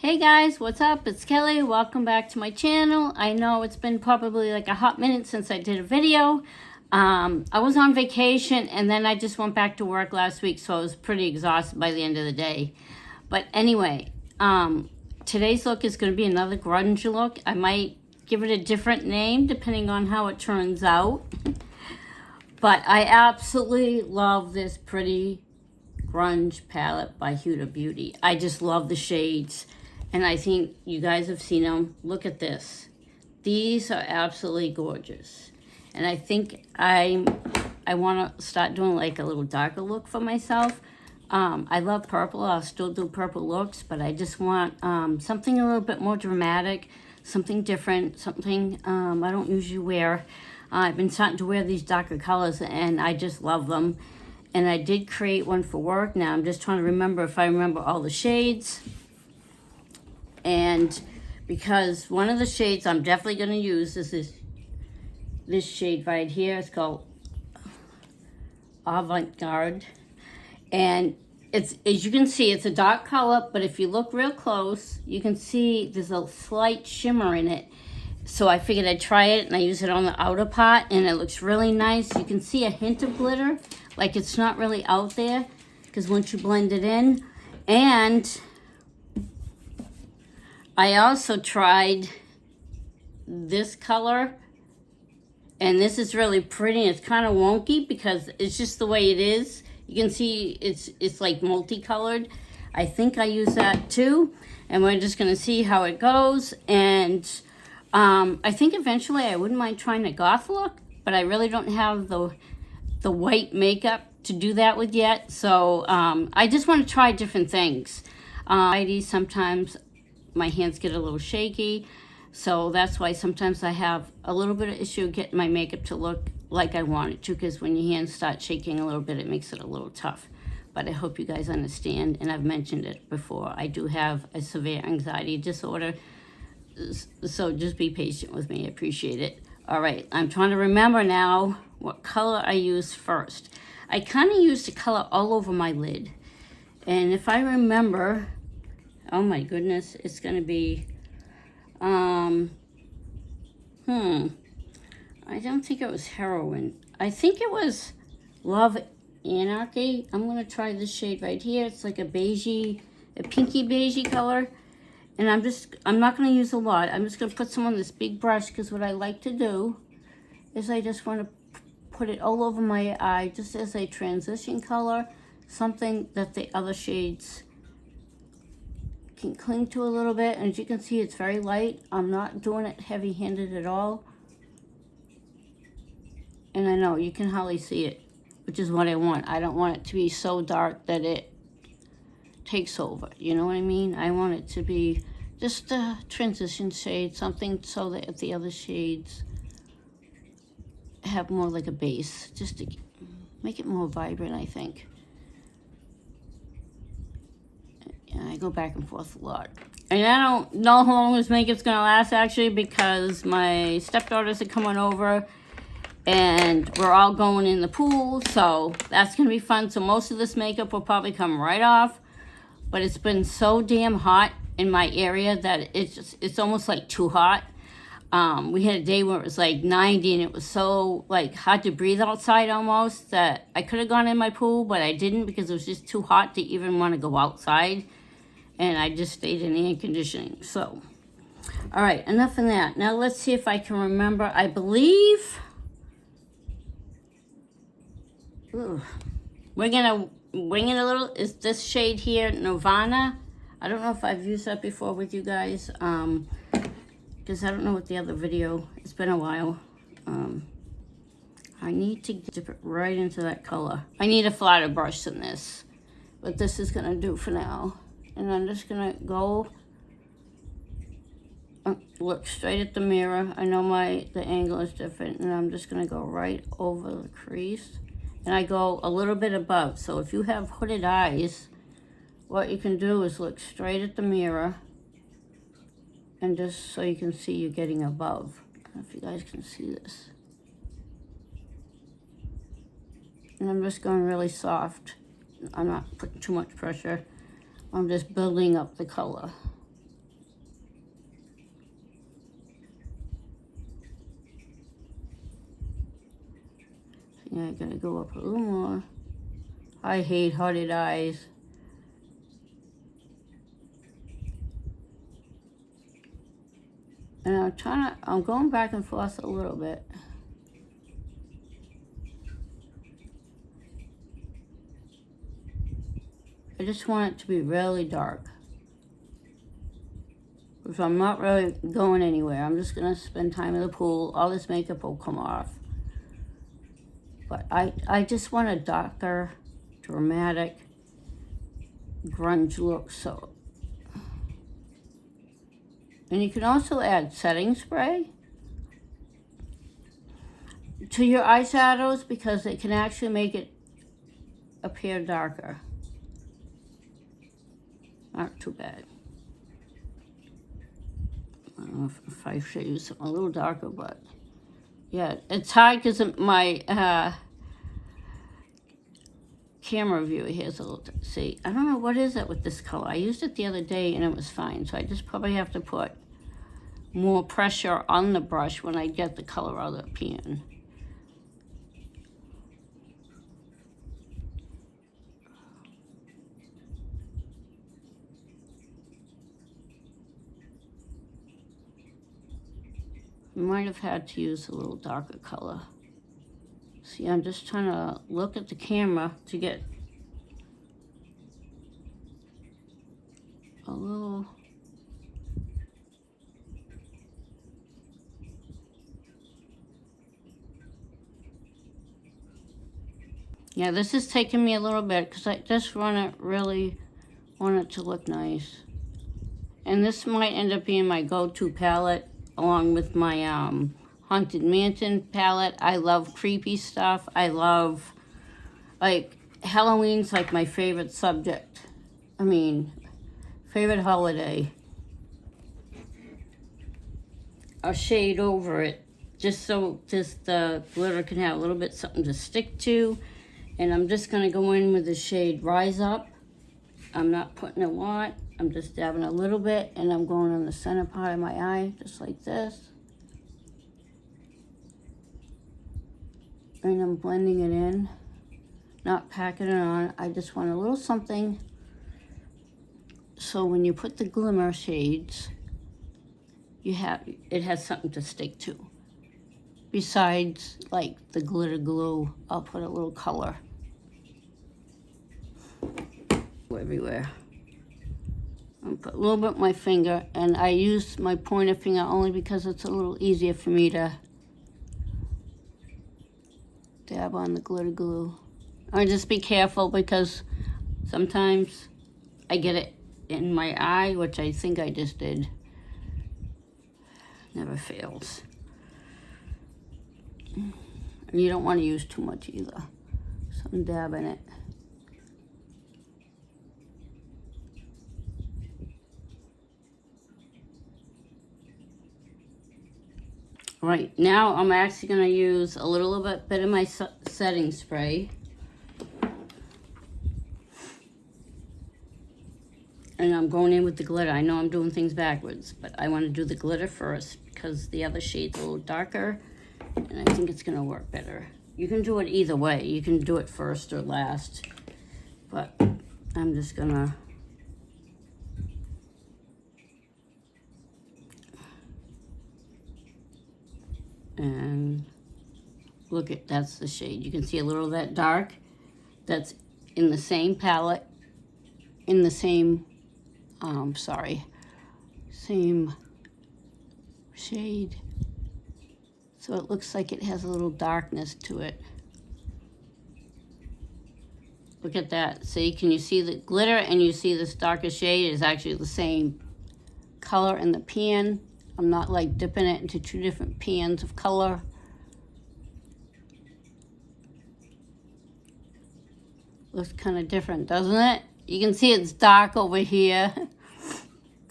Hey guys, what's up? It's Kelly. Welcome back to my channel. I know it's been probably like a hot minute since I did a video. I was on vacation and then I just went back to work last week, so I was pretty exhausted by the end of the day. But anyway, today's look is going to be another grunge look. I might give it a different name depending on how it turns out. But I absolutely love this pretty grunge palette by Huda Beauty. I just love the shades. And I think you guys have seen them. Look at this. These are absolutely gorgeous. And I think I want to start doing like a little darker look for myself. I love purple. I'll still do purple looks, but I just want something a little bit more dramatic, something different, something I don't usually wear. I've been starting to wear these darker colors and I just love them. And I did create one for work. Now I'm just trying to remember if I remember all the shades. And because one of the shades I'm definitely going to use is this shade right here. It's called Avant-Garde. And it's, as you can see, it's a dark color, but if you look real close, you can see there's a slight shimmer in it. So I figured I'd try it, and I use it on the outer part, and it looks really nice. You can see a hint of glitter, like it's not really out there, because once you blend it in. And I also tried this color, and this is really pretty. It's kind of wonky because it's just the way it is. You can see it's like multicolored. I think I use that too, and we're just gonna see how it goes. And I think eventually I wouldn't mind trying a goth look, but I really don't have the white makeup to do that with yet. So I just want to try different things. Sometimes my hands get a little shaky, so that's why sometimes I have a little bit of issue getting my makeup to look like I want it to, because when your hands start shaking a little bit, it makes it a little tough. But I hope you guys understand, and I've mentioned it before, I do have a severe anxiety disorder, so just be patient with me. I appreciate it. All right, I'm trying to remember now what color I used first. I kind of used the color all over my lid, and if I remember, oh my goodness, it's gonna be, I don't think it was Heroin. I think it was Love Anarchy. I'm gonna try this shade right here. It's like a beigey, a pinky beigey color. And I'm not gonna use a lot. I'm just gonna put some on this big brush, because what I like to do is I just wanna put it all over my eye, just as a transition color, something that the other shades can cling to a little bit. And as you can see, it's very light. I'm not doing it heavy-handed at all. And I know you can hardly see it, which is what I want. I don't want it to be so dark that it takes over. You know what I mean? I want it to be just a transition shade, something so that the other shades have more like a base, just to make it more vibrant, I think. And I go back and forth a lot. And I don't know how long this makeup's gonna last, actually, because my stepdaughters are coming over and we're all going in the pool, so that's gonna be fun. So most of this makeup will probably come right off, but it's been so damn hot in my area that it's almost like too hot. We had a day where it was like 90 and it was so like hard to breathe outside almost that I could have gone in my pool, but I didn't because it was just too hot to even want to go outside. And I just stayed in air conditioning. So, all right, enough of that. Now let's see if I can remember. I believe, we're gonna wing it a little. Is this shade here, Nirvana? I don't know if I've used that before with you guys, because I don't know what the other video, it's been a while. I need to dip it right into that color. I need a flatter brush than this, but this is gonna do for now. And I'm just gonna go look straight at the mirror. I know the angle is different, and I'm just gonna go right over the crease. And I go a little bit above. So if you have hooded eyes, what you can do is look straight at the mirror, and just so you can see you're getting above. I don't know if you guys can see this. And I'm just going really soft. I'm not putting too much pressure. I'm just building up the color. Yeah, I gotta go up a little more. I hate hooded eyes. And I'm going back and forth a little bit. I just want it to be really dark. If I'm not really going anywhere, I'm just gonna spend time in the pool. All this makeup will come off. But I just want a darker, dramatic, grunge look. So, and you can also add setting spray to your eyeshadows because it can actually make it appear darker. Not too bad. I don't know if I should use something a little darker, but yeah, it's hard because my camera view here is a little, see, I don't know what is it with this color. I used it the other day and it was fine, so I just probably have to put more pressure on the brush when I get the color out of the pan. Might have had to use a little darker color. See, I'm just trying to look at the camera to get a little. Yeah, this is taking me a little bit because I just really want it to look nice. And this might end up being my go-to palette along with my Haunted Mansion palette. I love creepy stuff. I love, like, Halloween's like my favorite subject. I mean, favorite holiday. I'll shade over it just so the glitter can have a little bit something to stick to. And I'm just gonna go in with the shade Rise Up. I'm not putting a lot. I'm just dabbing a little bit and I'm going on the center part of my eye, just like this. And I'm blending it in, not packing it on. I just want a little something so when you put the glimmer shades, it has something to stick to. Besides, like, the glitter glue, I'll put a little color everywhere. I'll put a little bit on my finger, and I use my pointer finger only because it's a little easier for me to dab on the glitter glue. I just be careful because sometimes I get it in my eye, which I think I just did. Never fails. And you don't want to use too much either. So I'm dabbing it. Right, now I'm actually going to use a little bit of my setting spray. And I'm going in with the glitter. I know I'm doing things backwards, but I want to do the glitter first because the other shade's a little darker. And I think it's going to work better. You can do it either way. You can do it first or last. But I'm just going to... And look at, that's the shade. You can see a little of that dark. That's in the same palette. In the same, same shade. So it looks like it has a little darkness to it. Look at that. See, can you see the glitter and you see this darker shade is actually the same color in the pan. I'm not like dipping it into two different pans of color. Looks kind of different, doesn't it? You can see it's dark over here.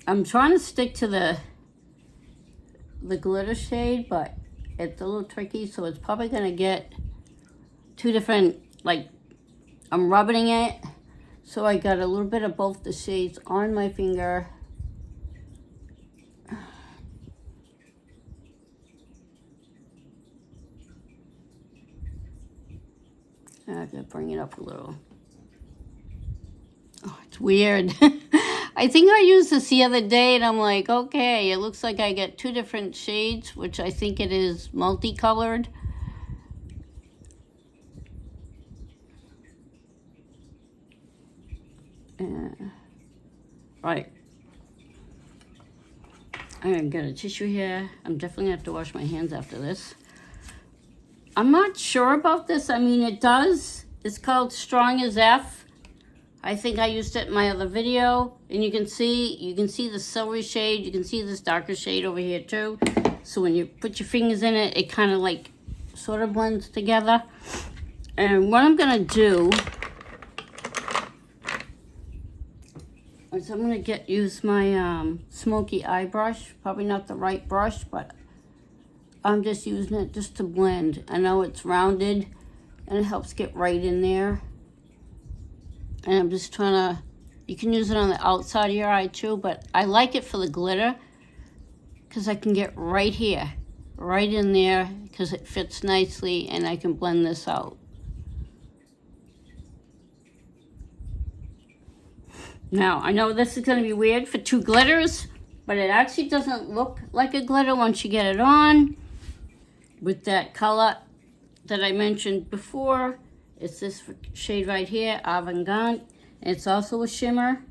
I'm trying to stick to the glitter shade, but it's a little tricky, so it's probably gonna get two different, like, I'm rubbing it, so I got a little bit of both the shades on my finger. I have to bring it up a little. Oh, it's weird. I think I used this the other day and I'm like, okay, it looks like I get 2 different shades, which I think it is multicolored. Right. I'm gonna get a tissue here. I'm definitely gonna have to wash my hands after this. I'm not sure about this. I mean, it does. It's called Strong as F. I think I used it in my other video, and you can see the silvery shade. You can see this darker shade over here too. So when you put your fingers in it, it kind of like sort of blends together. And what I'm gonna do is I'm gonna use my smoky eye brush. Probably not the right brush, but I'm just using it just to blend. I know it's rounded and it helps get right in there. And I'm just trying to, you can use it on the outside of your eye too, but I like it for the glitter because I can get right here, right in there, because it fits nicely and I can blend this out. Now, I know this is going to be weird for 2 glitters, but it actually doesn't look like a glitter once you get it on. With that color that I mentioned before, it's this shade right here, Avant-Garde. It's also a shimmer,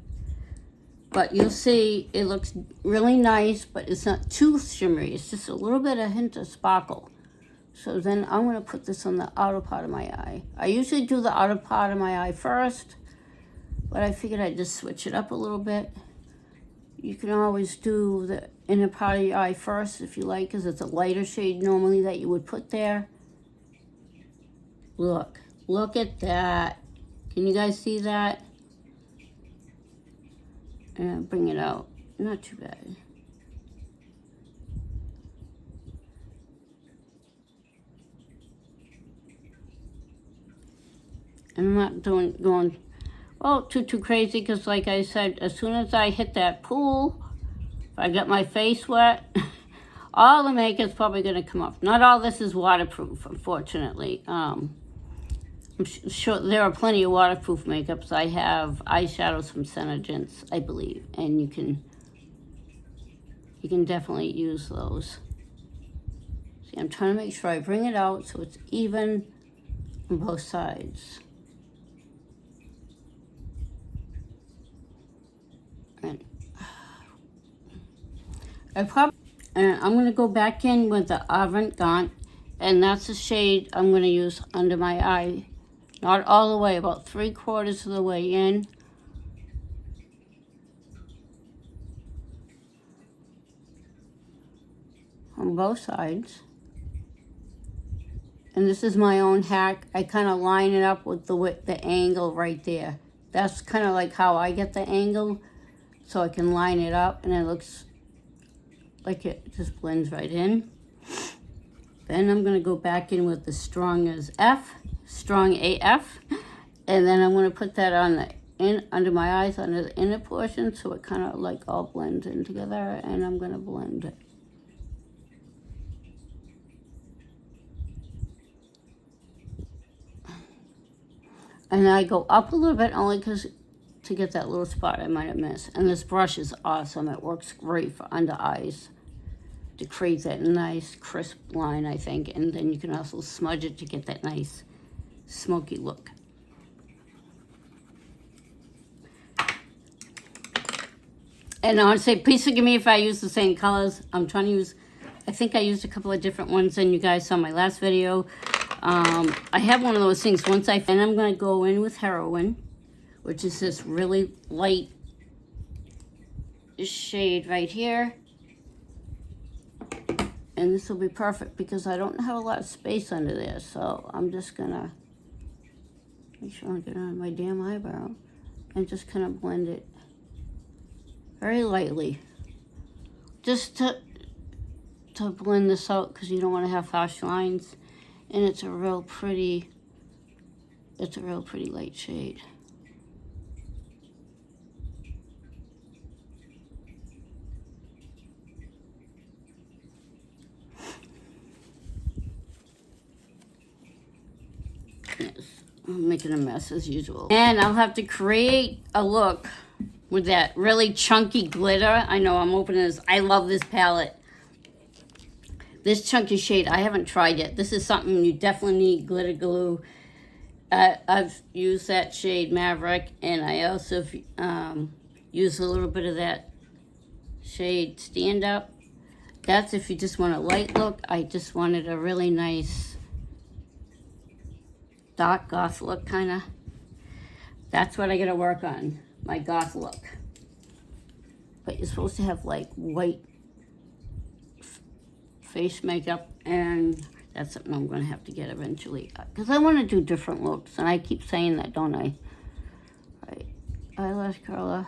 but you'll see it looks really nice, but it's not too shimmery. It's just a little bit, a hint of sparkle. So then I'm going to put this on the outer part of my eye. I usually do the outer part of my eye first, but I figured I'd just switch it up a little bit. You can always do the inner part of your eye first if you like, because it's a lighter shade normally that you would put there. Look at that. Can you guys see that? And bring it out. Not too bad. I'm not going too crazy, because like I said, as soon as I hit that pool, if I get my face wet, all the makeup's probably going to come off. Not all this is waterproof, unfortunately. I'm sure there are plenty of waterproof makeups. I have eyeshadows from Senegence, I believe, and you can definitely use those. See, I'm trying to make sure I bring it out so it's even on both sides. And I'm going to go back in with the Avant-Garde, and that's the shade I'm going to use under my eye. Not all the way, about 3/4 of the way in. On both sides. And this is my own hack. I kind of line it up with the angle right there. That's kind of like how I get the angle. So I can line it up and it looks like it just blends right in. Then I'm going to go back in with the Strong AF. And then I'm going to put that on under my eyes, under the inner portion, so it kind of like all blends in together. And I'm going to blend it. And I go up a little bit only to get that little spot I might have missed. And this brush is awesome. It works great for under eyes to create that nice crisp line, I think. And then you can also smudge it to get that nice smoky look. And honestly, please forgive me if I use the same colors. I'm trying to use, I think I used a couple of different ones than you guys saw in my last video. I have one of those things and I'm going to go in with Heroin, which is this really light shade right here. And this will be perfect because I don't have a lot of space under there. So I'm just going to make sure I get it on my damn eyebrow and just kind of blend it very lightly. Just to blend this out because you don't want to have harsh lines. And it's a real pretty light shade. Yes. I'm making a mess as usual. And I'll have to create a look with that really chunky glitter. I know I'm opening this. I love this palette. This chunky shade, I haven't tried yet. This is something you definitely need glitter glue. I've used that shade Maverick, and I also used a little bit of that shade Stand Up. That's if you just want a light look. I just wanted a really nice dark goth look, kind of. That's what I gotta work on, my goth look. But you're supposed to have like white face makeup, and that's something I'm gonna have to get eventually, because I want to do different looks, and I keep saying that, don't I? Right, eyelash curler.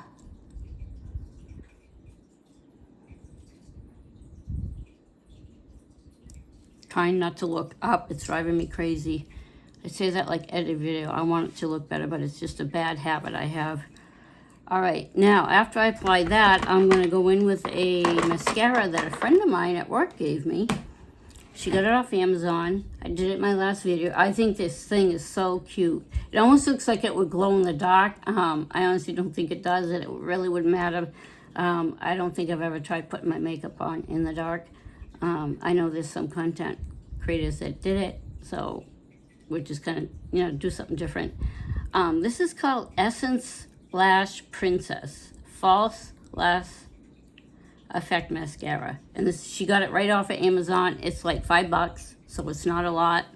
Trying not to look up, it's driving me crazy. I say that like every video. I want it to look better, but it's just a bad habit I have. All right, now after I apply that, I'm gonna go in with a mascara that a friend of mine at work gave me. She got it off Amazon. I did it in my last video. I think this thing is so cute. It almost looks like it would glow in the dark. I honestly don't think it does. It really wouldn't matter. I don't think I've ever tried putting my makeup on in the dark. I know there's some content creators that did it, so we're just gonna, do something different. This is called Essence Lash Princess False Lash Effect Mascara, and this, she got it right off of Amazon. It's like $5, so it's not a lot.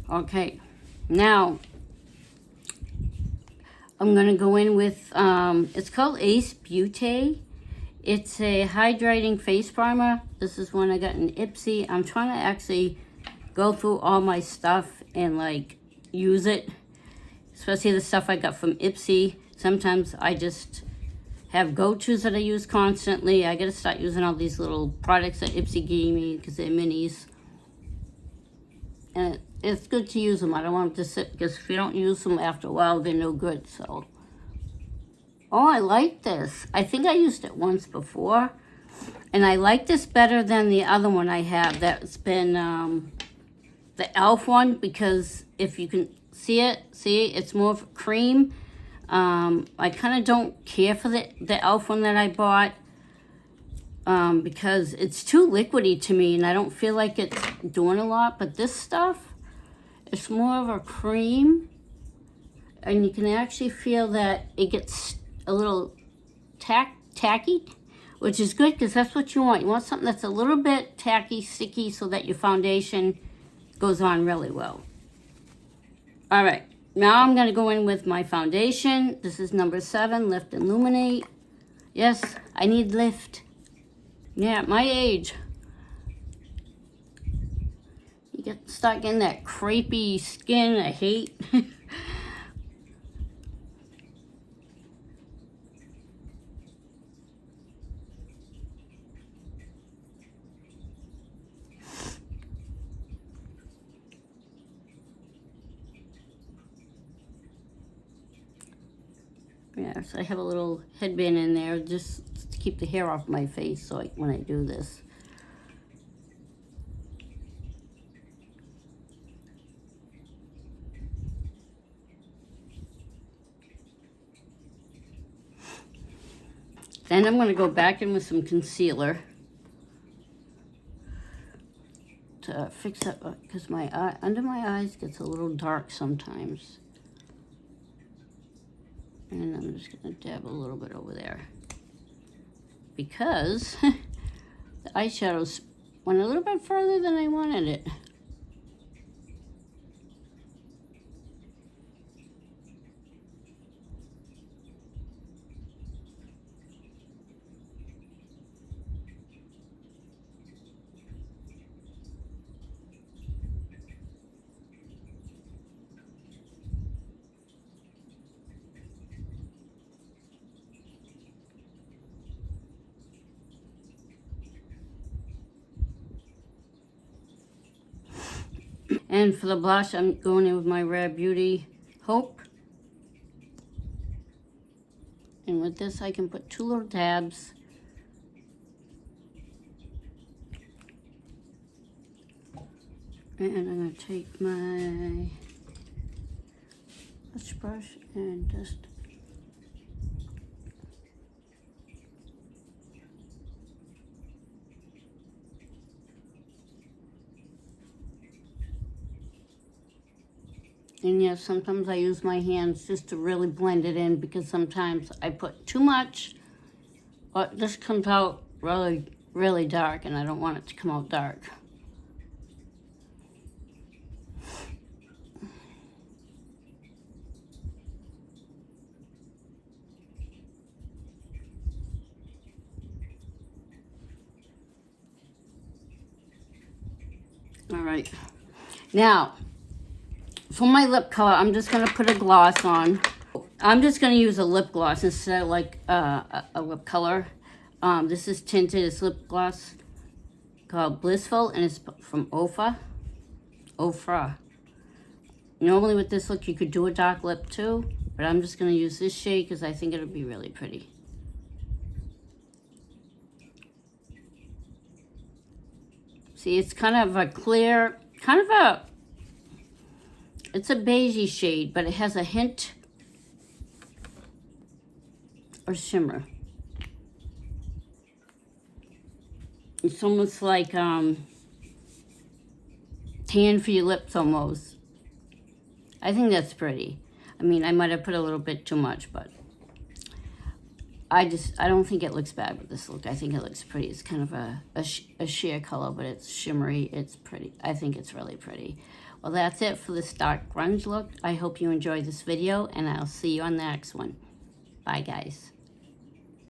Okay, now I'm gonna go in with, it's called Ace Beauty. It's a hydrating face primer. This is one I got in Ipsy. I'm trying to actually go through all my stuff and like use it, especially the stuff I got from Ipsy. Sometimes I just have go-tos that I use constantly. I gotta start using all these little products that Ipsy gave me because they're minis. And it's good to use them. I don't want them to sit, because if you don't use them after a while, they're no good. So, oh, I like this. I think I used it once before, and I like this better than the other one I have. That's been the e.l.f. one, because if you can see it, it's more of a cream. I kind of don't care for the e.l.f. one that I bought, because it's too liquidy to me, and I don't feel like it's doing a lot. But this stuff, it's more of a cream, and you can actually feel that it gets a little tacky, which is good, because that's what you want. You want something that's a little bit tacky, sticky, so that your foundation goes on really well. All right, now I'm going to go in with my foundation. This is number 7, Lift and Illuminate. Yes, I need lift. Yeah, at my age, you start getting that crepey skin I hate. Yeah, so I have a little headband in there just to keep the hair off my face so when I do this. Then I'm going to go back in with some concealer to fix up, because my eye, under my eyes gets a little dark sometimes. And I'm just going to dab a little bit over there, because the eyeshadows went a little bit further than I wanted it. And for the blush, I'm going in with my Rare Beauty Hope. And with this, I can put 2 little dabs. And I'm going to take my blush brush and just and yes, sometimes I use my hands just to really blend it in, because sometimes I put too much, but this comes out really, really dark, and I don't want it to come out dark. All right, now for my lip color, I'm just going to put a gloss on. I'm just going to use a lip gloss instead of like a lip color. This is tinted. It's lip gloss called Blissful, and it's from Ofra. Normally with this look, you could do a dark lip too, but I'm just going to use this shade because I think it'll be really pretty. See, it's kind of a clear, it's a beigey shade, but it has a hint of shimmer. It's almost like tan for your lips almost. I think that's pretty. I mean, I might have put a little bit too much, but I don't think it looks bad with this look. I think it looks pretty. It's kind of a sheer color, but it's shimmery. It's pretty. I think it's really pretty. Well, that's it for this dark grunge look. I hope you enjoyed this video, and I'll see you on the next one. Bye, guys.